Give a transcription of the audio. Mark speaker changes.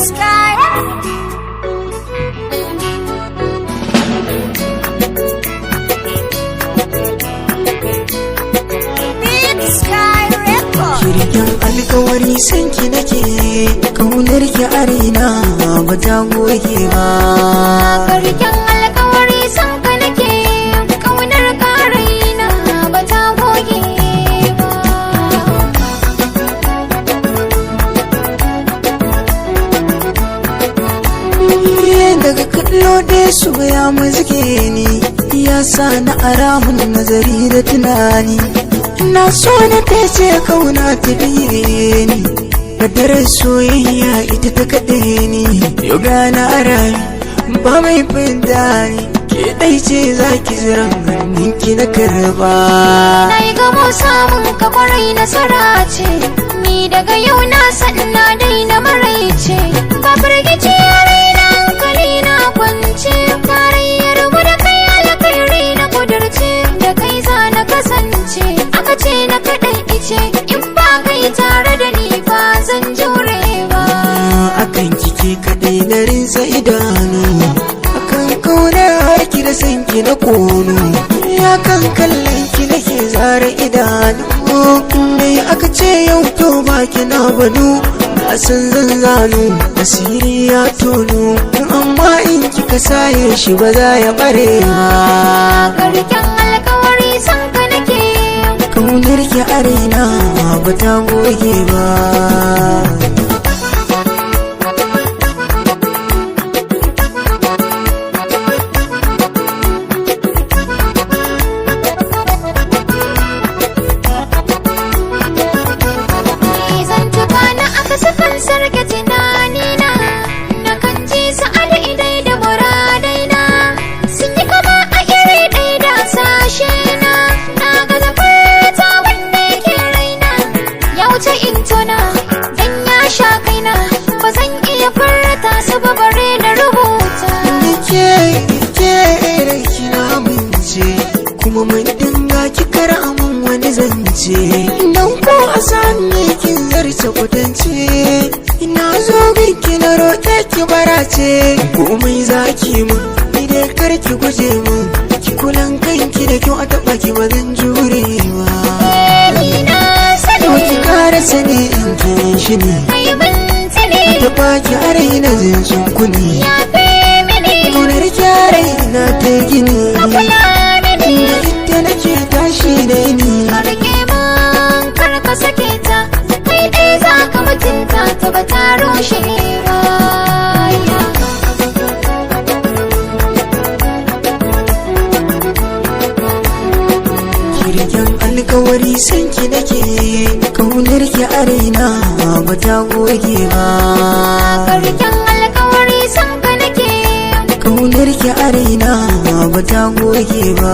Speaker 1: Sky. Big Sky Record.
Speaker 2: Kirkin alkawari sanki nake, kaunar ki a raina ba ta goge ba.
Speaker 1: Kirkin alkawari sanka nake, kaunar ka a raina ba ta goge ba.
Speaker 2: Daga kallo dai soya mazike ni, ya sa na aramun nazari da tunani. Na so na tace kauna ta biye ni, kadarar soyayya ita ta kaɗe ni. Yau gana a rayu ba mai fidda ni, ke ɗai ce za ki ziran hannunki na karba.
Speaker 1: Na yi gamo samun kakwarai nasara ce, ni daga yau na san na daina maraice. Ba firgici a raina hankali na kwance, tarayyar mu da kai alkhairi na kudurce, da kai za na kasance. Aka ce na kaɗai ice, in ba kai tare da ni ba zan jure ba.
Speaker 2: Akan kike kaɗai na rinsa idanu, akan kaunar harki da sanki na kono. Ya kan kallon ki nake zara idanu, dai aka ce yau to baki na banu. Na san zan zanu asiri ya tono, amma in kika saye shi ba za ya bare ba.
Speaker 1: Karken alkawari san ka nake,
Speaker 2: Kaunar ki a raina ba ta goge ba.
Speaker 1: sukan sarke tunanina, na kan ji su idai da muradaina, sun yi kama a iri ɗaya da sashe na ga zafarta wanda yake raina, ya wuce in tuna dan ya sha kaina, ba zan iya furta su ba bare na rubuta.
Speaker 2: Ke da kina amince, kuma mun dinga kikar amin wani zance, dan ko a sani kin zarce kwatance. Ina zo ginki na roƙe ki barace, komai zaki mun idan kar ki guje mun, ki kulan kanki da kyau a taɓa ki ba zan jure ba.
Speaker 1: Ni na sani,
Speaker 2: ki ƙara sani in kin shi ne,
Speaker 1: kai binta ne,
Speaker 2: a taɓa ki a raina zancen kuni,
Speaker 1: ya fi mini,
Speaker 2: ƙaunar ki a raina ta gini,
Speaker 1: ka kula mini,
Speaker 2: da ita nake tashi da ni.
Speaker 1: ka rike mun kar ka sake ta, kai ɗaya za ka mutunta ta ba ta rushe ba.
Speaker 2: Kirkin alkawari sanki nake, kaunar ki a raina ba ta goge ba.
Speaker 1: Karken alkawari san ka nake,
Speaker 2: Kaunar ki a raina ba ta goge ba.